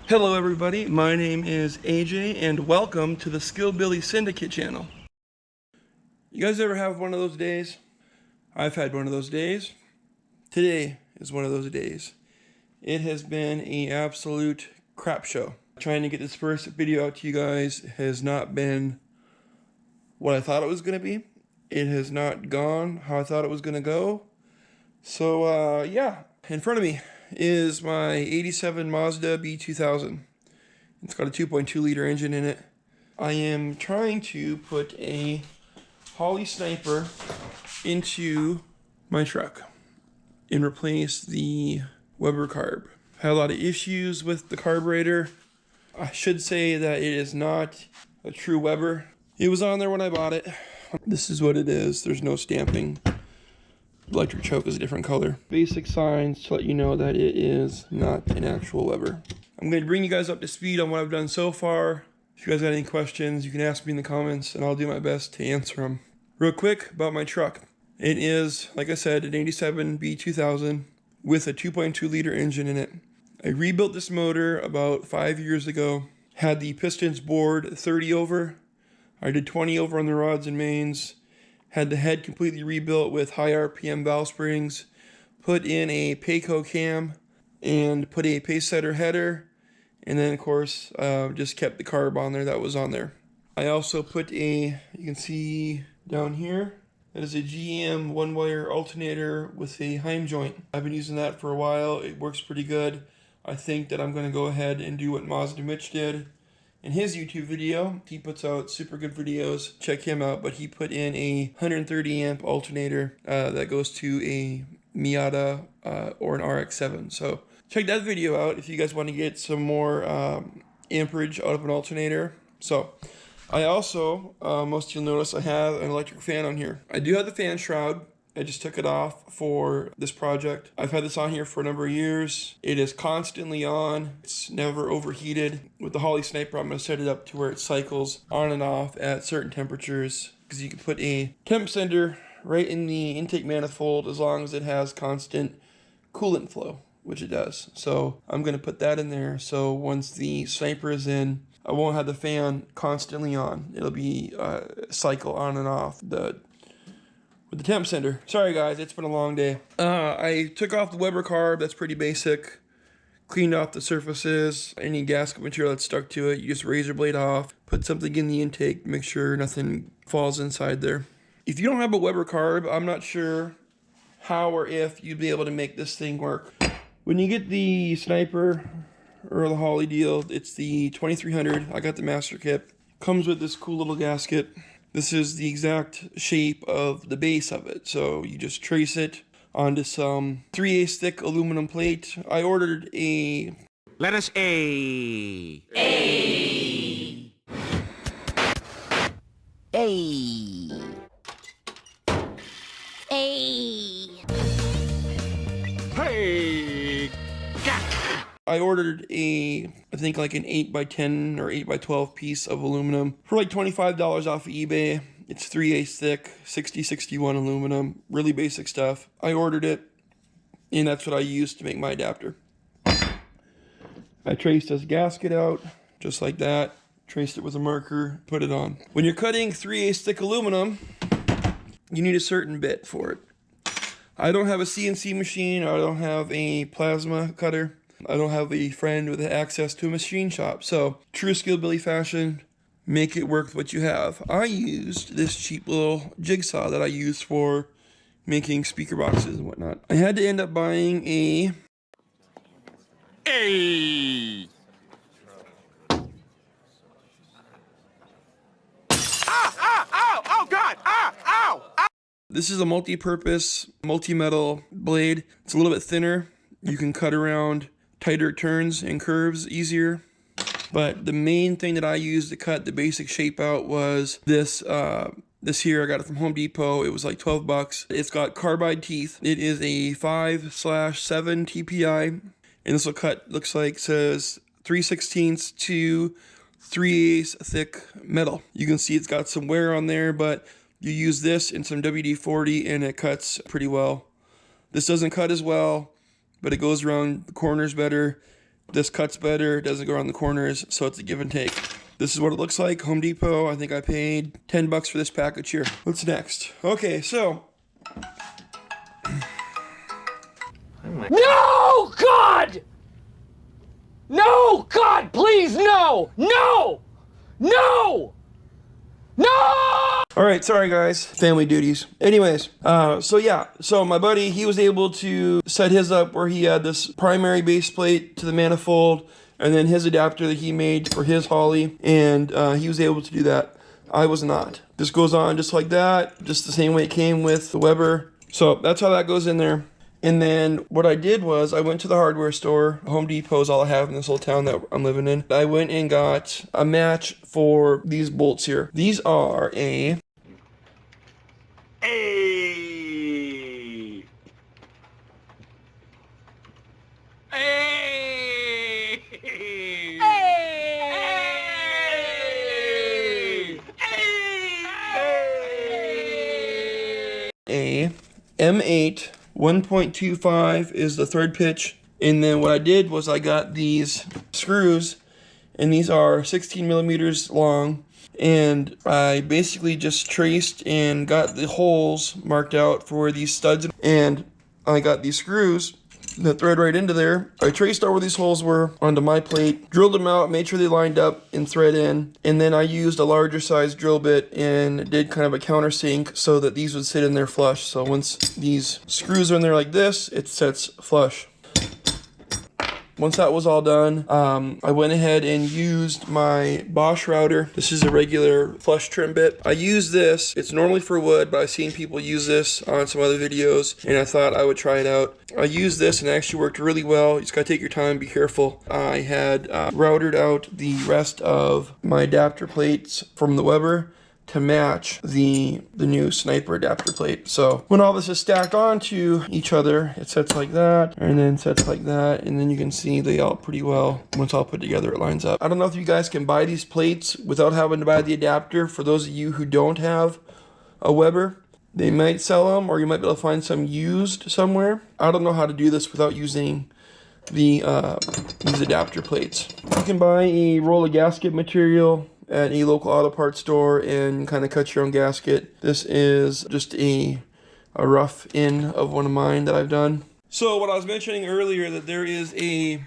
Hello everybody, my name is AJ and welcome to the Skillbilly Syndicate channel. You guys ever have one of those days? I've had one of those days. Today is one of those days. It has been an absolute crap show. Trying to get this first video out to you guys has not been what I thought it was going to be. It has not gone how I thought it was going to go. So yeah, in front of me is my 87 Mazda B2000. It's got a 2.2 liter engine in it. I am trying to put a Holley Sniper into my truck and replace the Weber carb. Had a lot of issues with the carburetor. I should say that it is not a true Weber. It was on there when I bought it. This is what it is. There's no stamping. Electric choke is a different color. Basic signs to let you know that it is not an actual Weber. I'm going to bring you guys up to speed on what I've done so far. If you guys got any questions, you can ask me in the comments and I'll do my best to answer them. Real quick about my truck. It is, like I said, an 87 B2000 with a 2.2 liter engine in it. I rebuilt this motor about 5 years ago. Had the pistons bored 30 over. I did 20 over on the rods and mains. Had the head completely rebuilt with high RPM valve springs, put in a Payco cam, and put a pace setter header, and then of course just kept the carb on there that was on there. I also put a, you can see down here, that is a GM one-wire alternator with a Heim joint. I've been using that for a while. It works pretty good. I think that I'm going to go ahead and do what Mazda Mitch did in his YouTube video. He puts out super good videos. Check him out. But he put in a 130 amp alternator that goes to a Miata or an RX-7. So check that video out if you guys want to get some more amperage out of an alternator. So I also, most of you'll notice I have an electric fan on here. I do have the fan shroud. I just took it off for this project. I've had this on here for a number of years. It is constantly on. It's never overheated. With the Holley Sniper, I'm going to set it up to where it cycles on and off at certain temperatures, because you can put a temp sender right in the intake manifold as long as it has constant coolant flow, which it does. So I'm going to put that in there, so once the Sniper is in, I won't have the fan constantly on. It'll be cycle on and off with the temp sender. Sorry guys, it's been a long day. I took off the Weber carb, that's pretty basic. Cleaned off the surfaces, any gasket material that's stuck to it, you just razor blade off. Put something in the intake, make sure nothing falls inside there. If you don't have a Weber carb, I'm not sure how or if you'd be able to make this thing work. When you get the Sniper or the Holley deal, it's the 2300. I got the master kit. Comes with this cool little gasket. This is the exact shape of the base of it. So you just trace it onto some 3/8 thick aluminum plate. I ordered a... Let us A. Hey! Hey! I ordered I think like an 8x10 or 8x12 piece of aluminum for like $25 off of eBay. It's 3/8 thick, 6061 aluminum, really basic stuff. I ordered it, and that's what I used to make my adapter. I traced this gasket out, just like that. Traced it with a marker, put it on. When you're cutting 3/8 thick aluminum, you need a certain bit for it. I don't have a CNC machine, I don't have a plasma cutter. I don't have a friend with access to a machine shop. So, true Skillbilly fashion, make it work with what you have. I used this cheap little jigsaw that I use for making speaker boxes and whatnot. I had to end up buying a... A. Oh God! Ow! This is a multi-purpose, multi-metal blade. It's a little bit thinner. You can cut around tighter turns and curves easier. But the main thing that I used to cut the basic shape out was this this here. I got it from Home Depot. It was like 12 bucks. It's got carbide teeth. It is a 5/7 TPI. And this will cut, looks like, says 3/16 to 3/8 thick metal. You can see it's got some wear on there, but you use this in some WD-40 and it cuts pretty well. This doesn't cut as well, but it goes around the corners better. This cuts better, doesn't go around the corners, so it's a give and take. This is what it looks like. Home Depot, I think I paid 10 bucks for this package here. What's next? Okay, so. No, God! No, God, please, no! No! No! No! All right, sorry guys, family duties. Anyways, so my buddy, he was able to set his up where he had this primary base plate to the manifold, and then his adapter that he made for his Holley, and he was able to do that. I was not. This goes on just like that, just the same way it came with the Weber. So that's how that goes in there. And then what I did was I went to the hardware store. Home Depot is all I have in this little town that I'm living in. I went and got a match for these bolts here. These are a M8 1.25 is the thread pitch. And then what I did was I got these screws, and these are 16 millimeters long, and I basically just traced and got the holes marked out for these studs, and I got these screws that thread right into there. I traced out where these holes were onto my plate, drilled them out, made sure they lined up and thread in, and then I used a larger size drill bit and did kind of a countersink so that these would sit in there flush. So once these screws are in there like this, it sits flush. Once that was all done, I went ahead and used my Bosch router. This is a regular flush trim bit. I use this. It's normally for wood, but I've seen people use this on some other videos, and I thought I would try it out. I used this and it actually worked really well. You just gotta take your time, be careful. I had routed out the rest of my adapter plates from the Weber to match the new Sniper adapter plate. So when all this is stacked onto each other, it sets like that, and then sets like that, and then you can see they all pretty well, once all put together, it lines up. I don't know if you guys can buy these plates without having to buy the adapter. For those of you who don't have a Weber, they might sell them, or you might be able to find some used somewhere. I don't know how to do this without using these adapter plates. You can buy a roll of gasket material at a local auto parts store and kind of cut your own gasket. This is just a rough in of one of mine that I've done. So what I was mentioning earlier, that there is a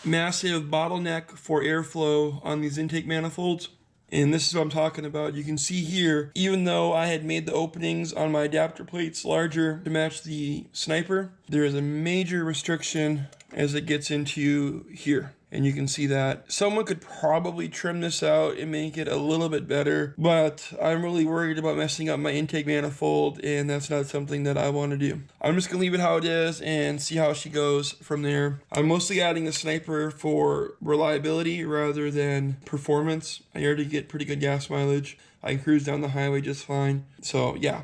massive bottleneck for airflow on these intake manifolds, and this is what I'm talking about. You can see here, even though I had made the openings on my adapter plates larger to match the Sniper, there is a major restriction as it gets into here. And you can see that someone could probably trim this out and make it a little bit better, but I'm really worried about messing up my intake manifold, and that's not something that I want to do. I'm just gonna leave it how it is and see how she goes from there. I'm mostly adding the Sniper for reliability rather than performance. I already get pretty good gas mileage. I can cruise down the highway just fine. So yeah,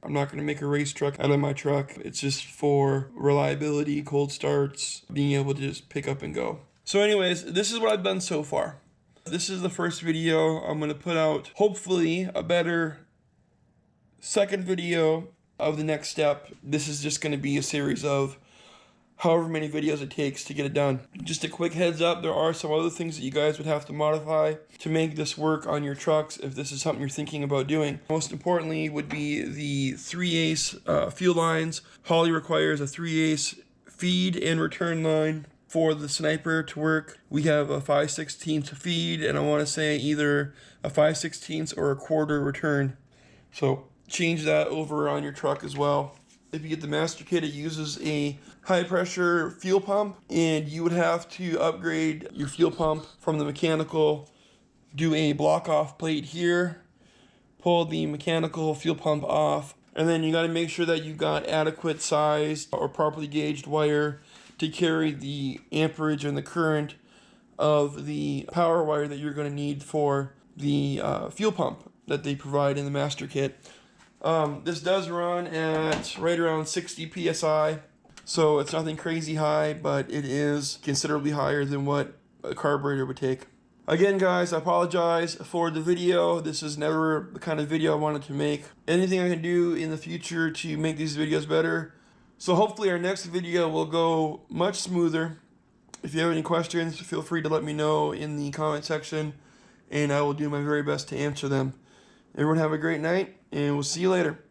I'm not going to make a race truck out of my truck. It's just for reliability, cold starts, being able to just pick up and go. So anyways, this is what I've done so far. This is the first video. I'm going to put out, hopefully, a better second video of the next step. This is just going to be a series of however many videos it takes to get it done. Just a quick heads up, there are some other things that you guys would have to modify to make this work on your trucks if this is something you're thinking about doing. Most importantly would be the 3/8 fuel lines. Holley requires a 3/8 feed and return line for the Sniper to work. We have a 5/16 feed, and I want to say either a 5/16 or a quarter return. So change that over on your truck as well. If you get the master kit, it uses a high pressure fuel pump, and you would have to upgrade your fuel pump from the mechanical, do a block off plate here, pull the mechanical fuel pump off, and then you got to make sure that you got adequate sized or properly gauged wire to carry the amperage and the current of the power wire that you're going to need for the fuel pump that they provide in the master kit. This does run at right around 60 psi, so it's nothing crazy high, but it is considerably higher than what a carburetor would take. Again, guys, I apologize for the video. This is never the kind of video I wanted to make. Anything I can do in the future to make these videos better. So hopefully our next video will go much smoother. If you have any questions, feel free to let me know in the comment section, and I will do my very best to answer them. Everyone have a great night, and we'll see you later.